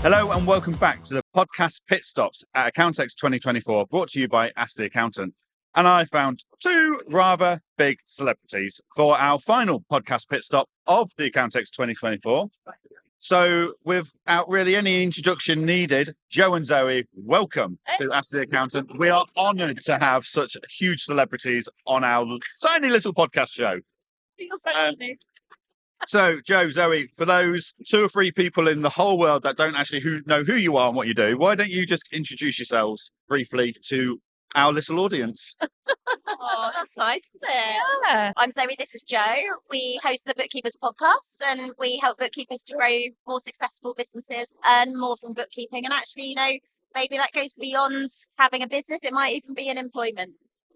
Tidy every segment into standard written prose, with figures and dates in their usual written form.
Hello and welcome back to the podcast Pit Stops at Accountex 2024, brought to you by Ask the Accountant. And I found two rather big celebrities for our final podcast pit stop of the Accountex 2024. So without really any introduction needed, Joe and Zoe, welcome to Ask the Accountant. We are honoured to have such huge celebrities on our tiny little podcast show. So, Joe, Zoe, for those 2 or 3 people in the whole world that don't actually know who you are and what you do, why don't you just introduce yourselves briefly to our little audience? Oh, that's nice, isn't it? Yeah. I'm Zoe, this is Joe. We host the Bookkeepers podcast and we help bookkeepers to grow more successful businesses, earn more from bookkeeping. And actually, maybe that goes beyond having a business. It might even be an employment.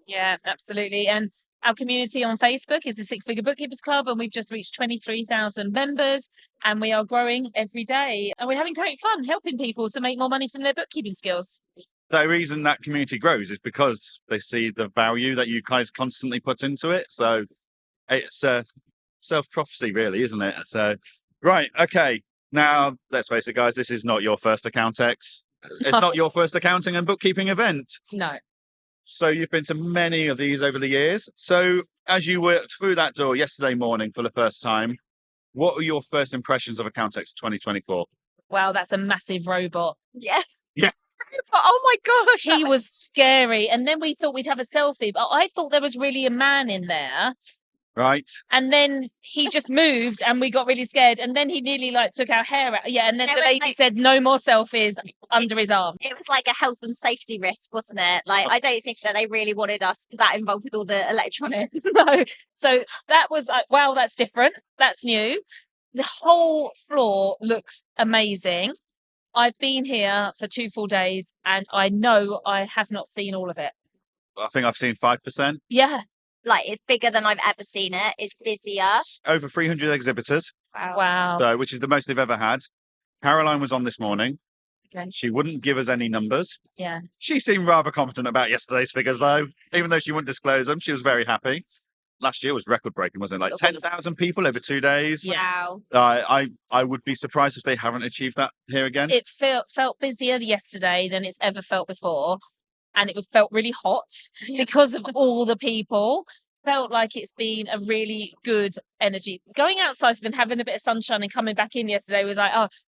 Yeah, absolutely. And our community on Facebook is the Six Figure Bookkeepers Club, and we've just reached 23,000 members, and we are growing every day. And we're having great fun helping people to make more money from their bookkeeping skills. The reason that community grows is because they see the value that you guys constantly put into it. So it's self-prophecy, really, isn't it? So, right, okay. Now, let's face it, guys, this is not your first Accountex. It's not your first accounting and bookkeeping event. No. So you've been to many of these over the years. So as you worked through that door yesterday morning for the first time, what were your first impressions of Accountex 2024? Wow, that's a massive robot. Yeah. Yeah. Oh my gosh. He was scary. And then we thought we'd have a selfie, but I thought there was really a man in there. Right. And then he just moved and we got really scared. And then he nearly took our hair out. Yeah. And then the lady said no more selfies under his arm. It was like a health and safety risk, wasn't it? I don't think that they really wanted us that involved with all the electronics. No. So that was wow, that's different. That's new. The whole floor looks amazing. I've been here for 2 full days and I know I have not seen all of it. I think I've seen 5%. Yeah. It's bigger than I've ever seen it. It's busier. Over 300 exhibitors. Wow. Which is the most they've ever had. Caroline was on this morning. Okay. She wouldn't give us any numbers. Yeah. She seemed rather confident about yesterday's figures, though. Even though she wouldn't disclose them, she was very happy. Last year was record-breaking, wasn't it? 10,000 people over 2 days. Yeah. Wow. I would be surprised if they haven't achieved that here again. It felt busier yesterday than it's ever felt before. And it felt really hot because of all the people. Felt like it's been a really good energy. Going outside and having a bit of sunshine and coming back in yesterday was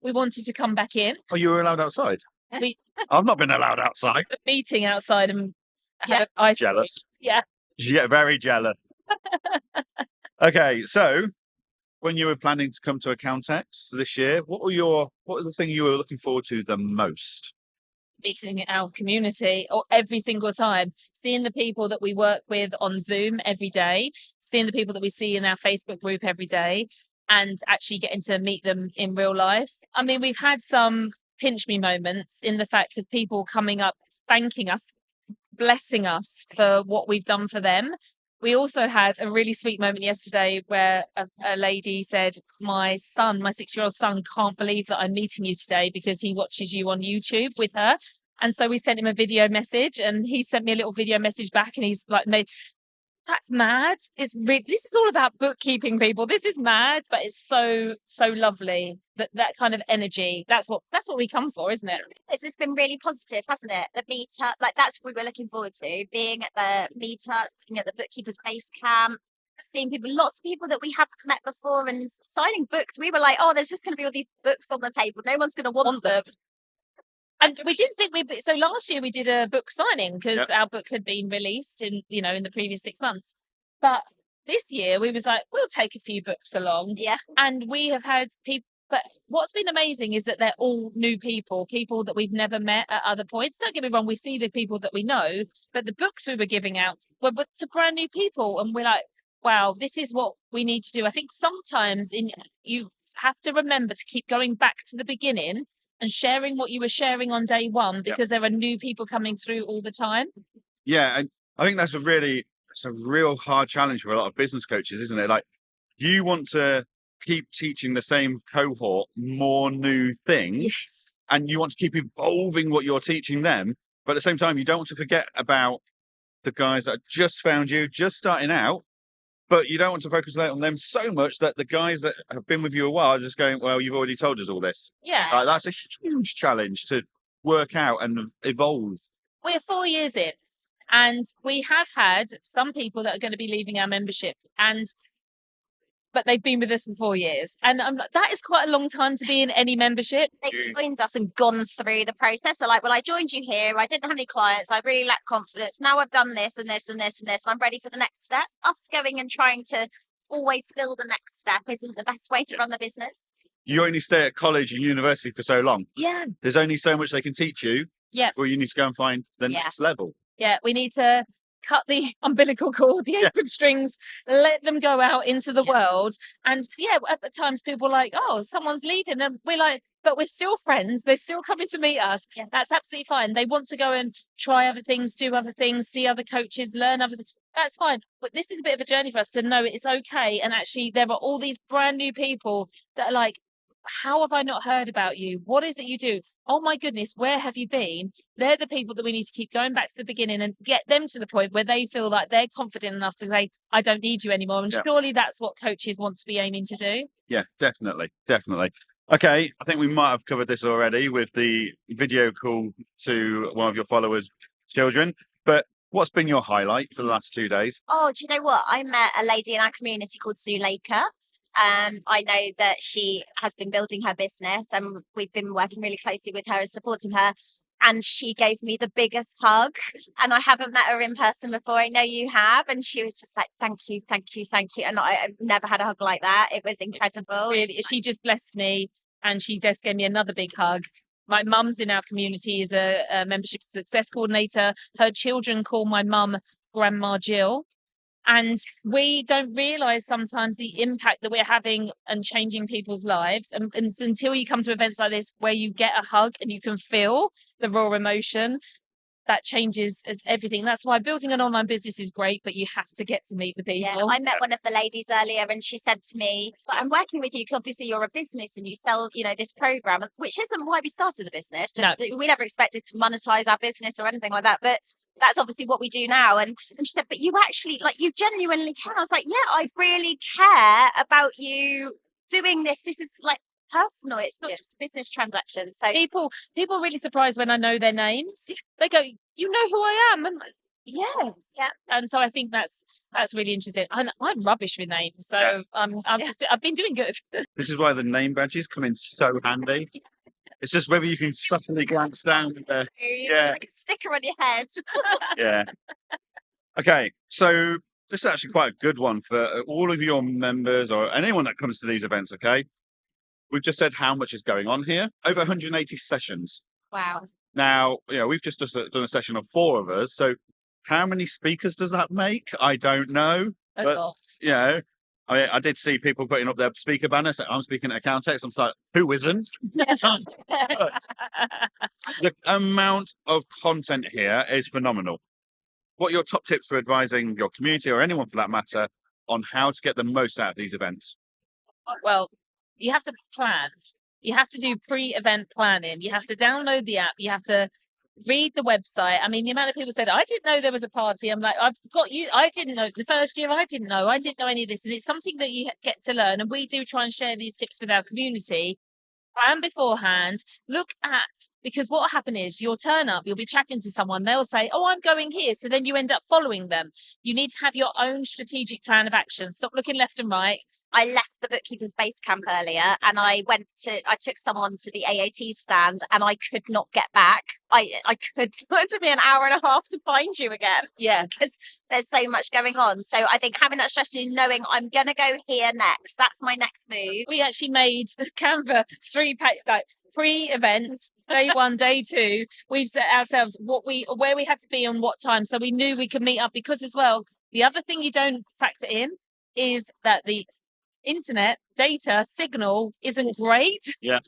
we wanted to come back in. Oh, you were allowed outside? I've not been allowed outside. A meeting outside and had ice cream. Jealous. Yeah. Yeah, very jealous. Okay, so when you were planning to come to Accountex this year, what was the thing you were looking forward to the most? Meeting our community every single time, seeing the people that we work with on Zoom every day, seeing the people that we see in our Facebook group every day, and actually getting to meet them in real life. I mean, we've had some pinch me moments in the fact of people coming up, thanking us, blessing us for what we've done for them. We also had a really sweet moment yesterday where a lady said, my 6-year-old son can't believe that I'm meeting you today because he watches you on YouTube with her. And so we sent him a video message and he sent me a little video message back and he's like, that's mad. This is all about bookkeeping, people. This is mad, but it's so lovely that kind of energy. That's what we come for, isn't it? It's been really positive, hasn't it? The meetup, that's what we were looking forward to. Being at the meetups, being at the Bookkeepers Base Camp, seeing people, lots of people that we haven't met before, and signing books. We were like, oh, there's just going to be all these books on the table. No one's going to want them. And we didn't think so last year we did a book signing because our book had been released in the previous 6 months. But this year we was like, we'll take a few books along. Yeah. And we have had people, but what's been amazing is that they're all new people that we've never met at other points. Don't get me wrong, we see the people that we know, but the books we were giving out were to brand new people. And we're like, wow, this is what we need to do. I think sometimes you have to remember to keep going back to the beginning and sharing what you were sharing on day one, because there are new people coming through all the time. Yeah, and I think it's a real hard challenge for a lot of business coaches, isn't it? Like, you want to keep teaching the same cohort more new things, and you want to keep evolving what you're teaching them, but at the same time, you don't want to forget about the guys that just found you, just starting out, but you don't want to focus on them so much that the guys that have been with you a while are just going, well, you've already told us all this. Yeah. That's a huge challenge to work out and evolve. We're 4 years in, and we have had some people that are going to be leaving our membership, but they've been with us for 4 years. And I'm like, that is quite a long time to be in any membership. They've joined us and gone through the process. They're like, well, I joined you here. I didn't have any clients. I really lack confidence. Now I've done this and this and this and this. And I'm ready for the next step. Us going and trying to always fill the next step isn't the best way to run the business. You only stay at college and university for so long. Yeah. There's only so much they can teach you. Yeah. Or you need to go and find the next level. Yeah, we need to cut the umbilical cord, the apron strings, let them go out into the world. And at times people are like, oh, someone's leaving. And we're like, but we're still friends. They're still coming to meet us. Yeah. That's absolutely fine. They want to go and try other things, do other things, see other coaches, learn other things. That's fine. But this is a bit of a journey for us to know it's okay. And actually, there are all these brand new people that are like, how have I not heard about you? What is it you do? Oh my goodness, where have you been? They're the people that we need to keep going back to the beginning and get them to the point where they feel like they're confident enough to say, I don't need you anymore. And surely that's what coaches want to be aiming to do. Yeah, definitely. Okay, I think we might have covered this already with the video call to one of your followers' children. But what's been your highlight for the last 2 days? Oh, do you know what? I met a lady in our community called Zuleika. I know that she has been building her business and we've been working really closely with her and supporting her. And she gave me the biggest hug. And I haven't met her in person before. I know you have. And she was just like, thank you, thank you, thank you. And I've never had a hug like that. It was incredible. Really, she just blessed me and she just gave me another big hug. My mum's in our community is a membership success coordinator. Her children call my mum Grandma Jill. And we don't realise sometimes the impact that we're having and changing people's lives. And until you come to events like this where you get a hug and you can feel the raw emotion, that changes as everything. That's why building an online business is great, but you have to get to meet the people. Yeah, I met one of the ladies earlier and she said to me, I'm working with you because obviously you're a business and you sell, this program, which isn't why we started the business. No. We never expected to monetize our business or anything like that. But that's obviously what we do now. And she said, but you actually, you genuinely care. I was like, yeah, I really care about you doing this. This is personal. It's not just a business transaction. So people are really surprised when I know their names. They go, you know who I am? And yes. Yeah. And so I think that's really interesting. And I'm rubbish with names. So I've been doing good. This is why the name badges come in so handy. It's just whether you can subtly glance down. Like a sticker on your head. Yeah. Okay. So this is actually quite a good one for all of your members or anyone that comes to these events. Okay. We've just said how much is going on here. Over 180 sessions. Wow. Now, we've just done a session of 4 of us. So how many speakers does that make? I don't know. A lot. I did see people putting up their speaker banner. So I'm speaking at Accountex. I'm like, who isn't? But the amount of content here is phenomenal. What are your top tips for advising your community or anyone for that matter on how to get the most out of these events? Well, you have to plan. You have to do pre-event planning. You have to download the app. You have to read the website. I mean, the amount of people said, I didn't know there was a party. I'm like, I've got you. I didn't know. The first year, I didn't know any of this. And it's something that you get to learn. And we do try and share these tips with our community. Plan beforehand, because what will happen is you'll turn up, you'll be chatting to someone, they'll say, oh, I'm going here. So then you end up following them. You need to have your own strategic plan of action. Stop looking left and right. I left the Bookkeeper's base camp earlier and I took someone to the AAT stand and I could not get back. It took me an hour and a half to find you again. Yeah. Because there's so much going on. So I think having that strategy, knowing I'm going to go here next, that's my next move. We actually made Canva 3-page, pre-events, day 1, day 2. We've set ourselves where we had to be on what time. So we knew we could meet up because as well, the other thing you don't factor in is that the internet data signal isn't great. Yeah.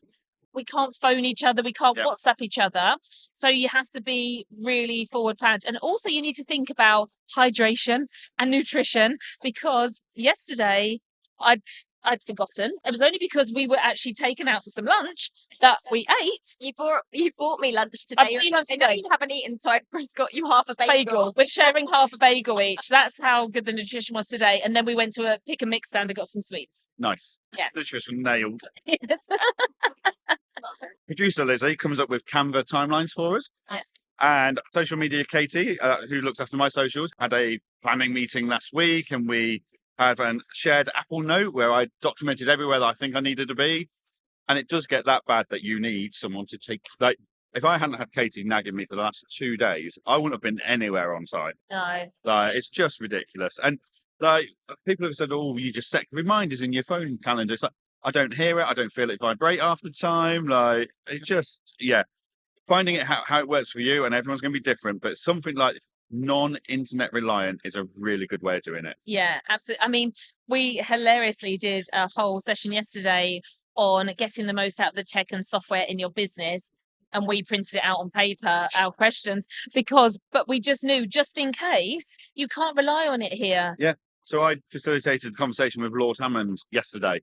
We can't phone each other. We can't WhatsApp each other. So you have to be really forward planned. And also you need to think about hydration and nutrition because yesterday I I'd forgotten. It was only because we were actually taken out for some lunch that we ate. You bought me lunch today. I bought you lunch I know today. you haven't eaten, so I got you half a Bagel. We're sharing half a bagel each. That's how good the nutrition was today. And then we went to a pick and mix stand and got some sweets. Nice. Yeah. Nutrition nailed. Yes. Producer Lizzie comes up with Canva timelines for us. Yes. And social media Katie, who looks after my socials, had a planning meeting last week, and we had a shared Apple Note where I documented everywhere that I think I needed to be. And it does get that bad that you need someone to take, like, if I hadn't had Katie nagging me for the last 2 days, I wouldn't have been anywhere on time. No. Like, it's just ridiculous. And like, people have said, oh, you just set reminders in your phone calendar. It's like, I don't hear it. I don't feel it vibrate half the time. Like, it just, yeah. Finding it how it works for you, and everyone's going to be different, but something like non-internet reliant is a really good way of doing it. Yeah, absolutely. I mean, we hilariously did a whole session yesterday on getting the most out of the tech and software in your business. And we printed it out on paper, our questions, but we just knew, just in case, you can't rely on it here. Yeah. So I facilitated the conversation with Lord Hammond yesterday.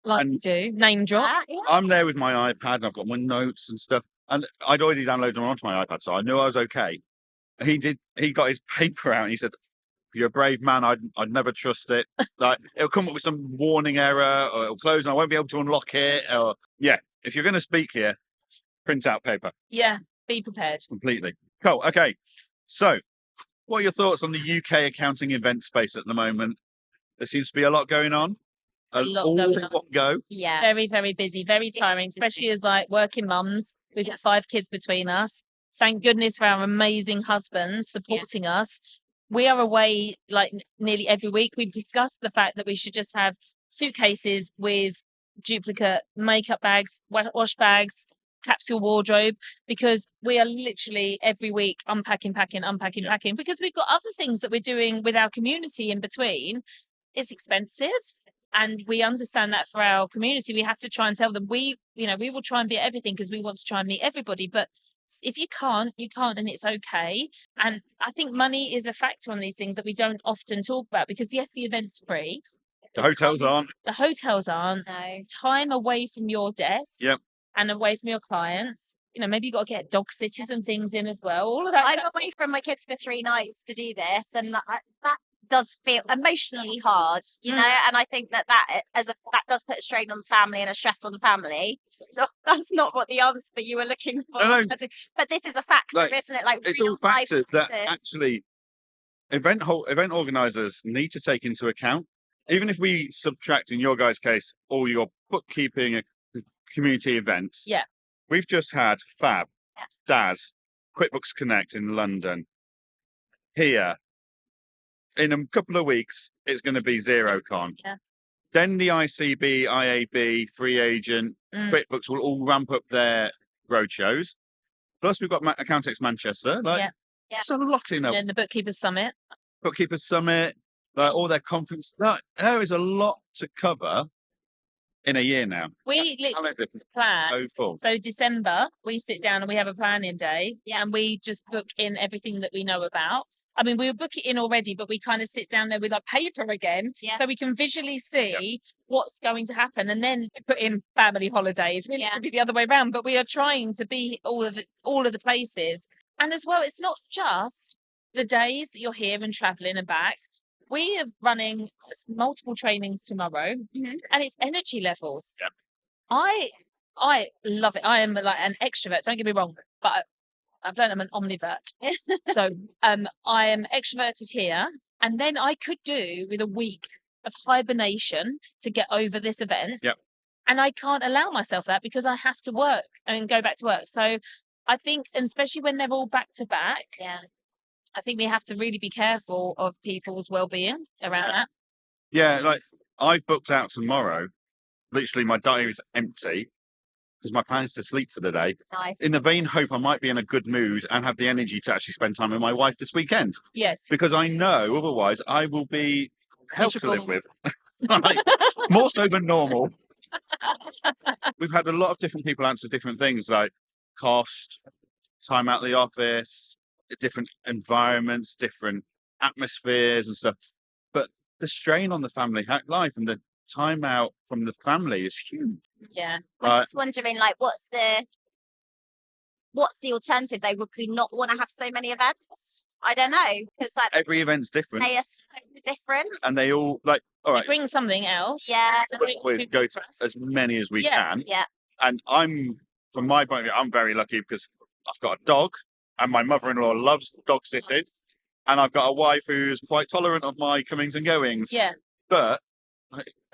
Like you do, name drop. Yeah. I'm there with my iPad, and I've got my notes and stuff. And I'd already downloaded them onto my iPad, so I knew I was okay. He got his paper out, and he said, "You're a brave man. I'd never trust it. Like, it'll come up with some warning error, or it'll close, and I won't be able to unlock it." Or yeah, if you're going to speak here, print out paper. Yeah, be prepared. Completely. Cool. Okay. So, what are your thoughts on the UK accounting event space at the moment? There seems to be a lot going on. A lot all going in on. one go. Yeah. Very, very busy, very tiring, especially as like working mums. We've got 5 kids between us. Thank goodness for our amazing husbands supporting us. We are away like nearly every week. We've discussed the fact that we should just have suitcases with duplicate makeup bags, wash bags, capsule wardrobe, because we are literally every week unpacking, packing, because we've got other things that we're doing with our community in between. It's expensive. And we understand that for our community, we have to try and tell them we will try and be at everything because we want to try and meet everybody. But if you can't, and it's okay. And I think money is a factor on these things that we don't often talk about, because yes, the event's free. The hotels aren't. The hotels aren't. No. Time away from your desk. Yep. And away from your clients. Maybe you've got to get dog sitters and things in as well. All of that. I'm away from my kids for 3 nights to do this, and that does feel emotionally hard, and I think that does put a strain on the family and a stress on the family. So that's not what the answer that you were looking for. No. But this is a factor, isn't it? Like, it's all factors that actually event organisers need to take into account. Even if we subtract, in your guys' case, all your bookkeeping community events. Yeah. We've just had Fab, Daz, QuickBooks Connect in London. Here, in a couple of weeks, it's going to be XeroCon. Yeah. Then the ICB, IAB, Free Agent, QuickBooks will all ramp up their roadshows. Plus, we've got Accountex Manchester. It's a lot in And the Bookkeepers Summit. Bookkeepers Summit, all their conference. There is a lot to cover in a year now. We literally plan. So full. So December, we sit down and we have a planning day, and we just book in everything that we know about. I mean, we'll book it in already, but we kind of sit down there with our paper again, so we can visually see what's going to happen, and then put in family holidays. Really, it should be the other way around, but we are trying to be all of the places. And as well, it's not just the days that you're here and traveling and back. We are running multiple trainings tomorrow, and it's energy levels. Yep. I love it. I am like an extrovert. Don't get me wrong, but I've learned I'm an omnivert. So I am extroverted here, and then I could do with a week of hibernation to get over this event. Yep. And I can't allow myself that because I have to work and go back to work. So I think, and especially when they're all back to back, I think we have to really be careful of people's well-being around that. Yeah, like I've booked out tomorrow. Literally, my diary's empty because my plan is to sleep for the day. Nice. In the vain hope I might be in a good mood and have the energy to actually spend time with my wife this weekend. Yes. Because I know otherwise I will be hell to live with. Like, more so than normal. We've had a lot of different people answer different things like cost, time out of the office, different environments, different atmospheres and stuff. But the strain on the family life and the time out from the family is huge. Yeah. I'm just wondering, like, what's the alternative though? Would we not want to have so many events? I don't know, because like Every event's different, they are so different. and they all like. All We right, bring something else. Yeah. we go to as many as we can. Yeah. And from my point of view, I'm very lucky because I've got a dog, and my mother-in-law loves dog sitting, and I've got a wife who's quite tolerant of my comings and goings. Yeah. But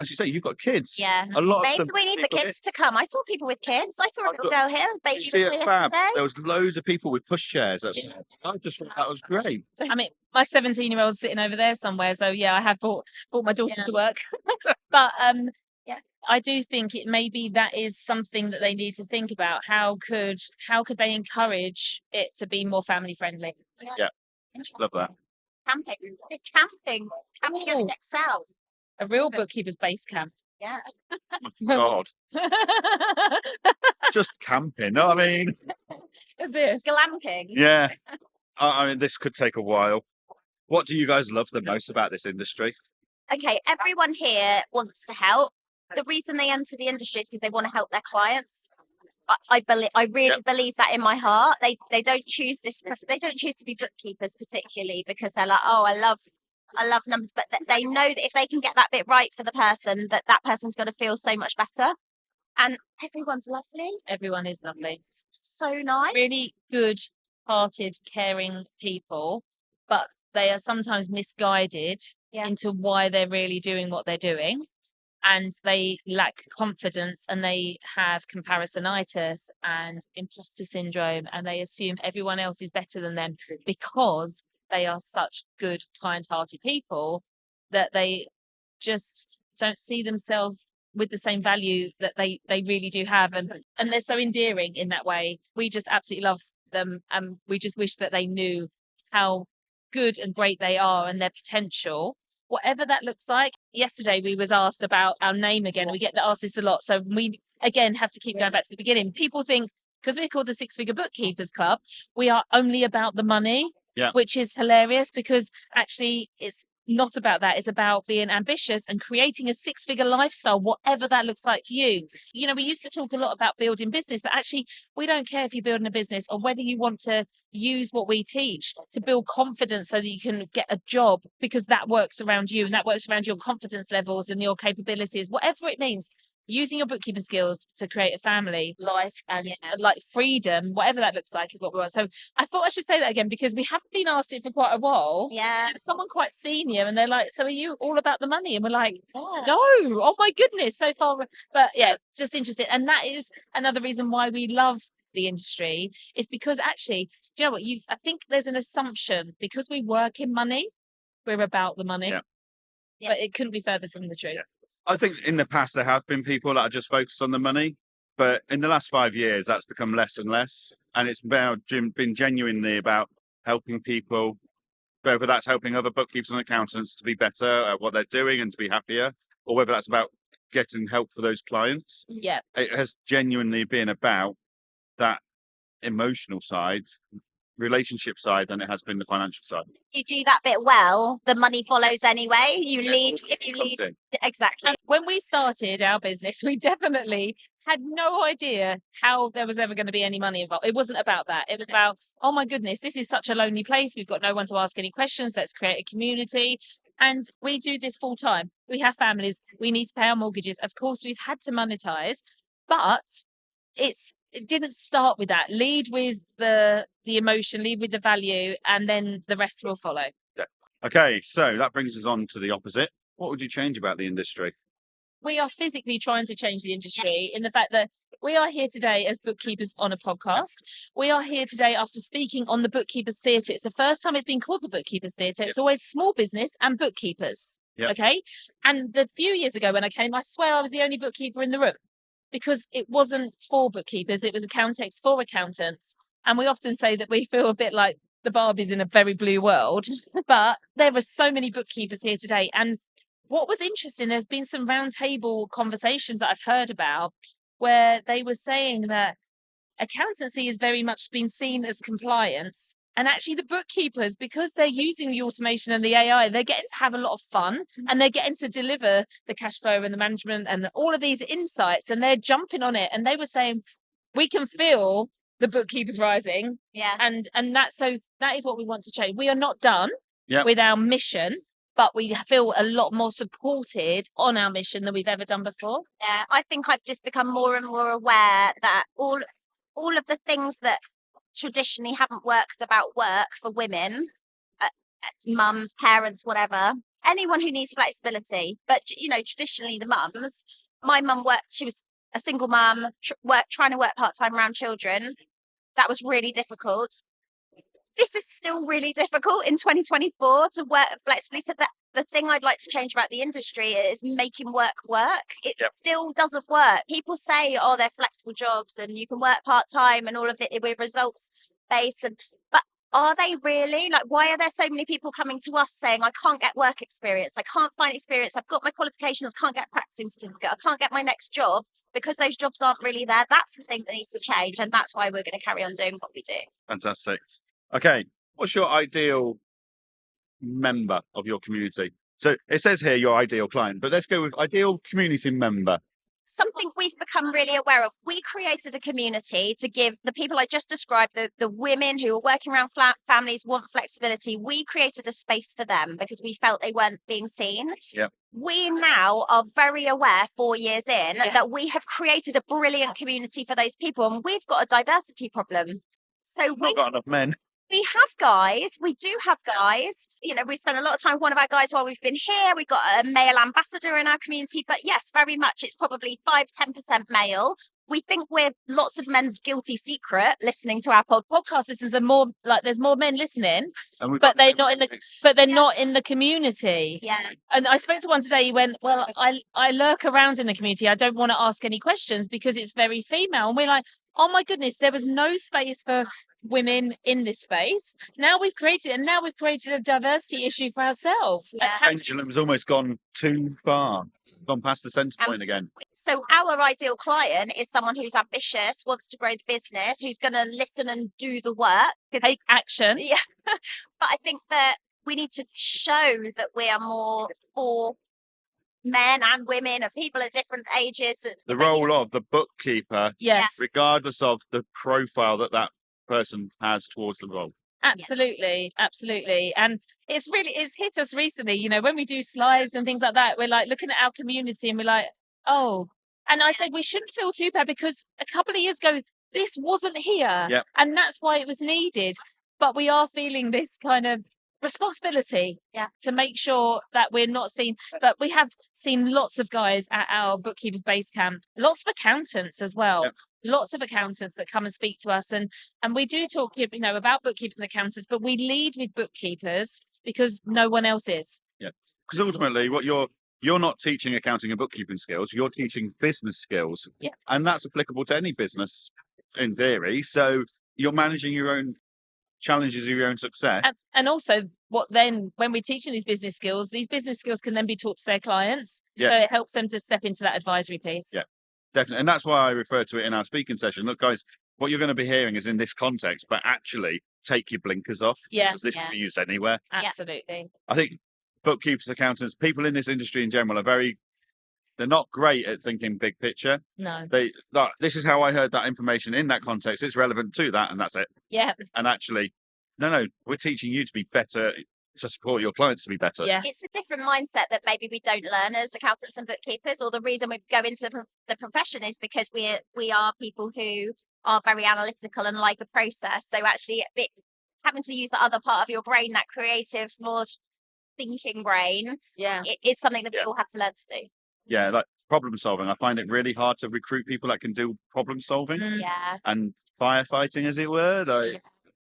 as you say, you've got kids. Yeah. A lot Maybe of them. we need the kids to come. I saw people with kids. I saw a little girl here. Baby was See here it fab. today. There was loads of people with pushchairs. I just thought that was great. I mean, my 17-year-old's sitting over there somewhere. So yeah, I have brought my daughter to work. But Yeah. I do think it maybe that is something that they need to think about. How could they encourage it to be more family friendly? Yeah. Love that. Camping. Camping at Ooh. Excel. A real bookkeeper's base camp. Yeah. God, just camping. No, I mean, Is it? Glamping. yeah. I mean, this could take a while. What do you guys love the most about this industry? Okay, everyone here wants to help. The reason they enter the industry is because they want to help their clients. I really believe that in my heart. They don't choose this. They don't choose to be bookkeepers particularly because they're like, oh, I love numbers, but they know that if they can get that bit right for the person, that person's going to feel so much better. And everyone's lovely. Everyone is lovely. It's so nice. Really good-hearted, caring people, but they are sometimes misguided into why they're really doing what they're doing. And they lack confidence, and they have comparisonitis and imposter syndrome, and they assume everyone else is better than them because they are such good, kind-hearted people that they just don't see themselves with the same value that they really do have. And they're so endearing in that way. We just absolutely love them. And we just wish that they knew how good and great they are and their potential, whatever that looks like. Yesterday, we was asked about our name again. We get asked this a lot. So we, again, have to keep going back to the beginning. People think, because we're called the Six Figure Bookkeepers Club, we are only about the money, which is hilarious because actually it's not about that. It's about being ambitious and creating a six-figure lifestyle, whatever that looks like to you. You know, we used to talk a lot about building business, but actually we don't care if you're building a business or whether you want to use what we teach to build confidence so that you can get a job, because that works around you and that works around your confidence levels and your capabilities, whatever it means. Using your bookkeeping skills to create a family life and like freedom, whatever that looks like, is what we want. So I thought I should say that again because we haven't been asked it for quite a while. Yeah. It was someone quite senior and they're like, so are you all about the money? And we're like, no, oh my goodness, so far. But yeah, just interested. And that is another reason why we love the industry, is because actually, do you know what? I think there's an assumption because we work in money, we're about the money. Yeah. But it couldn't be further from the truth. I think in the past there have been people that are just focused on the money, but in the last 5 years that's become less and less, and it's been genuinely about helping people, whether that's helping other bookkeepers and accountants to be better at what they're doing and to be happier, or whether that's about getting help for those clients. Yeah, it has genuinely been about that emotional side, relationship side, than it has been the financial side. You do that bit well, the money follows anyway. You lead if you lead. Exactly. and when we started our business, we definitely had no idea how there was ever going to be any money involved. It wasn't about that. It was about, oh my goodness, this is such a lonely place. We've got no one to ask any questions. Let's create a community. And we do this full time. We have families. We need to pay our mortgages. Of course, we've had to monetize, but it didn't start with that. Lead with the emotion, lead with the value, and then the rest will follow. Yeah. Okay, so that brings us on to the opposite. What would you change about the industry? We are physically trying to change the industry in the fact that we are here today as bookkeepers on a podcast. We are here today after speaking on the Bookkeepers Theatre. It's the first time it's been called the Bookkeepers Theatre. It's always small business and bookkeepers. Okay. And the few years ago when I came, I swear I was the only bookkeeper in the room, because it wasn't for bookkeepers, it was Accountex for accountants. And we often say that we feel a bit like the Barbies in a very blue world, but there are so many bookkeepers here today. And what was interesting, there's been some roundtable conversations that I've heard about where they were saying that accountancy has very much been seen as compliance, And actually the bookkeepers, because they're using the automation and the AI, they're getting to have a lot of fun and they're getting to deliver the cash flow and the management and all of these insights, and they're jumping on it. And they were saying, we can feel the bookkeepers rising. Yeah. And that is what we want to change. We are not done Yeah. with our mission, but we feel a lot more supported on our mission than we've ever done before. Yeah, I think I've just become more and more aware that all of the things that traditionally haven't worked about work for women, mums, parents, whatever, anyone who needs flexibility. But, you know, traditionally the mums, my mum worked, she was a single mum, trying to work part-time around children. That was really difficult. This is still really difficult in 2024 to work flexibly. So that the thing I'd like to change about the industry is making work. It still doesn't work. People say, oh, they're flexible jobs and you can work part-time and all of it with results based. But are they really? Like, why are there so many people coming to us saying, I can't get work experience, I can't find experience, I've got my qualifications, can't get a practicing certificate, I can't get my next job because those jobs aren't really there? That's the thing that needs to change. And that's why we're going to carry on doing what we do. Fantastic. Okay, what's your ideal member of your community? So it says here your ideal client, but let's go with ideal community member. Something we've become really aware of. We created a community to give the people I just described, the women who are working around families, want flexibility. We created a space for them because we felt they weren't being seen. Yeah. We now are very aware 4 years in that we have created a brilliant community for those people, and we've got a diversity problem. So Not got enough men. We have guys. We do have guys. You know, we spent a lot of time with one of our guys while we've been here. We've got a male ambassador in our community. But yes, very much it's probably 5-10% male. We think we're lots of men's guilty secret listening to our Podcast listeners are more like there's more men listening, But they're not in the community. Yeah. And I spoke to one today. He went, well, I lurk around in the community. I don't want to ask any questions because it's very female. And we're like, oh my goodness, there was no space for women in this space. Now we've created a diversity issue for ourselves. Yeah. Pendulum's almost gone too far. It's gone past the centre point again. So our ideal client is someone who's ambitious, wants to grow the business, who's going to listen and do the work. Take action. Yeah. But I think that we need to show that we are more for men and women and people at different ages. The role of the bookkeeper, Yes. regardless of the profile that person has towards the role. Absolutely. And it's hit us recently, you know, when we do slides and things like that, we're like looking at our community and we're like, oh, and I said, we shouldn't feel too bad because a couple of years ago, this wasn't here. Yep. And that's why it was needed. But we are feeling this kind of responsibility to make sure that we're not seen. But we have seen lots of guys at our bookkeepers base camp, lots of accountants as well. Yep. Lots of accountants that come and speak to us, and we do talk, you know, about bookkeepers and accountants, but we lead with bookkeepers because no one else is. Yeah, because ultimately, what you're not teaching accounting and bookkeeping skills, you're teaching business skills, and that's applicable to any business in theory. So you're managing your own challenges of your own success, and also when we're teaching these business skills can then be taught to their clients. Yeah. So it helps them to step into that advisory piece. Yeah. Definitely. And that's why I refer to it in our speaking session. Look, guys, what you're going to be hearing is in this context, but actually take your blinkers off. Yeah. Because this can be used anywhere. Absolutely. I think bookkeepers, accountants, people in this industry in general they're not great at thinking big picture. No. This is how I heard that information in that context. It's relevant to that, and that's it. Yeah. And actually, no, we're teaching you to be better, to support your clients to be better. Yeah. It's a different mindset that maybe we don't learn as accountants and bookkeepers, or the reason we go into the profession is because we are people who are very analytical and like a process. So actually having to use the other part of your brain, that creative, more thinking brain, it is something that we all have to learn to do. Yeah, like problem solving. I find it really hard to recruit people that can do problem solving and firefighting, as it were.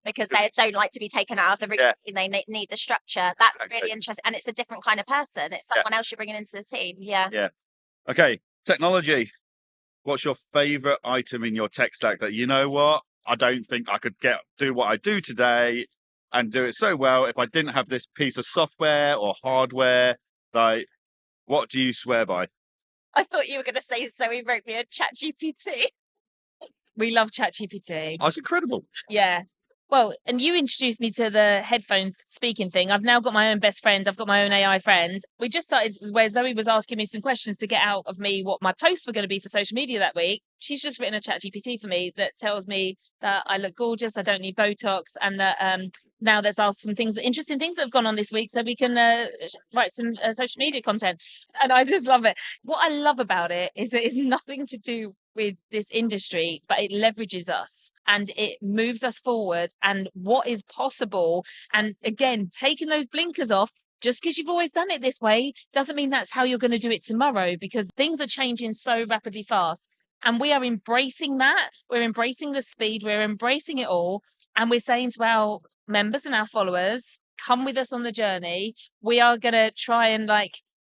Because they don't like to be taken out of the routine. They need the structure. That's really interesting. And it's a different kind of person. It's someone else you're bringing into the team. Yeah. Okay, technology. What's your favourite item in your tech stack that, you know what, I don't think I could do what I do today and do it so well if I didn't have this piece of software or hardware? Like, what do you swear by? I thought you were going to say Zoe wrote me a ChatGPT. We love ChatGPT. Oh, it's incredible. Yeah. Well, and you introduced me to the headphone speaking thing. I've now got my own best friend. I've got my own AI friend. We just started where Zoe was asking me some questions to get out of me what my posts were going to be for social media that week. She's just written a chat GPT for me that tells me that I look gorgeous, I don't need Botox, and that now there's asked some things, interesting things that have gone on this week so we can write some social media content. And I just love it. What I love about it is that it's nothing to do with this industry, but it leverages us and it moves us forward and what is possible. And again, taking those blinkers off, just because you've always done it this way doesn't mean that's how you're going to do it tomorrow, because things are changing so rapidly fast. And we are embracing that. We're embracing the speed. We're embracing it all. And we're saying to our members and our followers, come with us on the journey. We are going to try and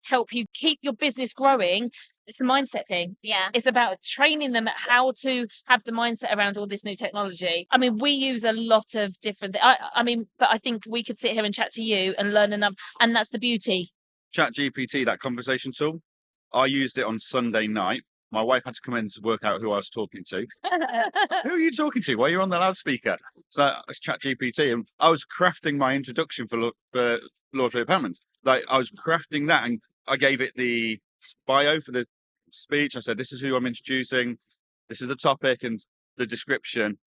help you keep your business growing. It's a mindset thing. Yeah. It's about training them at how to have the mindset around all this new technology. I mean, we use a lot of different, but I think we could sit here and chat to you and learn enough. And that's the beauty. Chat GPT, that conversation tool, I used it on Sunday night. My wife had to come in to work out who I was talking to. Who are you talking to? Well, you're on the loudspeaker. So it's Chat GPT. And I was crafting my introduction for Lord Philip Hammond. I was crafting that, and I gave it the bio for the speech. I said, this is who I'm introducing. This is the topic and the description.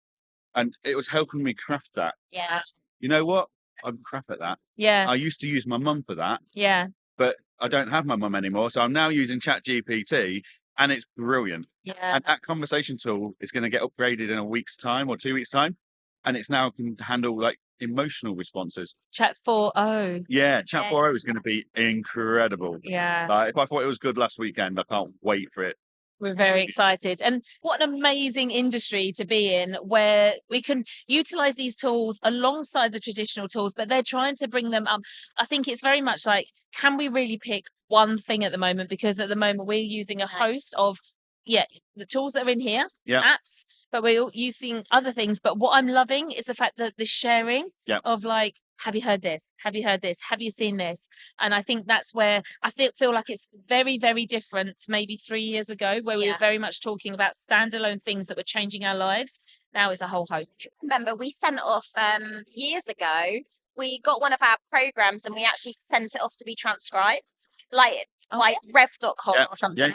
And it was helping me craft that. Yeah. You know what? I'm crap at that. Yeah. I used to use my mum for that. Yeah. But I don't have my mum anymore. So I'm now using Chat GPT, and it's brilliant. Yeah. And that conversation tool is going to get upgraded in a week's time or 2 weeks' time. And it's now can handle emotional responses. Chat 4.0. Yeah, Chat 4.0 is going to be incredible. Yeah. If I thought it was good last weekend, I can't wait for it. We're very excited. And what an amazing industry to be in, where we can utilize these tools alongside the traditional tools, but they're trying to bring them up. I think it's very much can we really pick one thing at the moment? Because at the moment we're using a host of, the tools that are in here, apps, but we're using other things. But what I'm loving is the fact that the sharing of have you heard this? Have you heard this? Have you seen this? And I think that's where I feel like it's very, very different maybe 3 years ago, where we were very much talking about standalone things that were changing our lives. Now it's a whole host. Remember, we sent off years ago, we got one of our programs and we actually sent it off to be transcribed, like rev.com or something.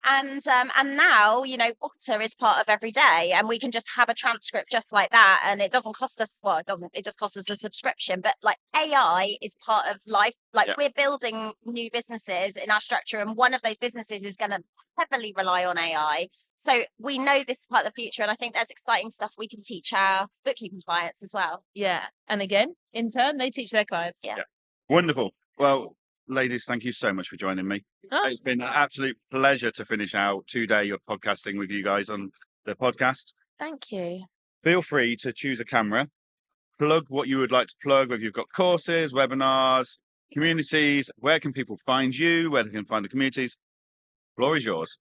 And now, Otter is part of every day, and we can just have a transcript just like that. And it doesn't cost us, it just costs us a subscription. But AI is part of life. We're building new businesses in our structure, and one of those businesses is going to heavily rely on AI. So we know this is part of the future. And I think there's exciting stuff we can teach our bookkeeping clients as well. Yeah. And again, in turn, they teach their clients. Yeah. Wonderful. Well, ladies, thank you so much for joining me. It's been an absolute pleasure to finish out 2 day of podcasting with you guys on the podcast. Thank you. Feel free to choose a camera, plug what you would like to plug, whether you've got courses, webinars, communities. Where can people find you? Where they can find the communities? Floor is yours.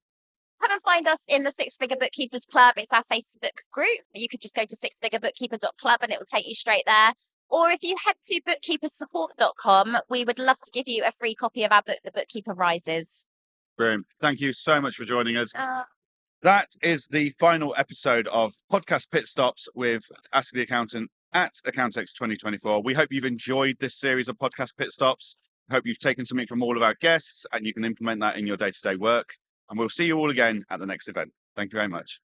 Come and find us in the Six Figure Bookkeepers Club. It's our Facebook group. You could just go to sixfigurebookkeeper.club and it will take you straight there. Or if you head to bookkeepersupport.com, we would love to give you a free copy of our book, The Bookkeeper Rises. Brilliant. Thank you so much for joining us. That is the final episode of Podcast Pit Stops with Ask the Accountant at Accountex 2024. We hope you've enjoyed this series of Podcast Pit Stops. I hope you've taken something from all of our guests and you can implement that in your day-to-day work. And we'll see you all again at the next event. Thank you very much.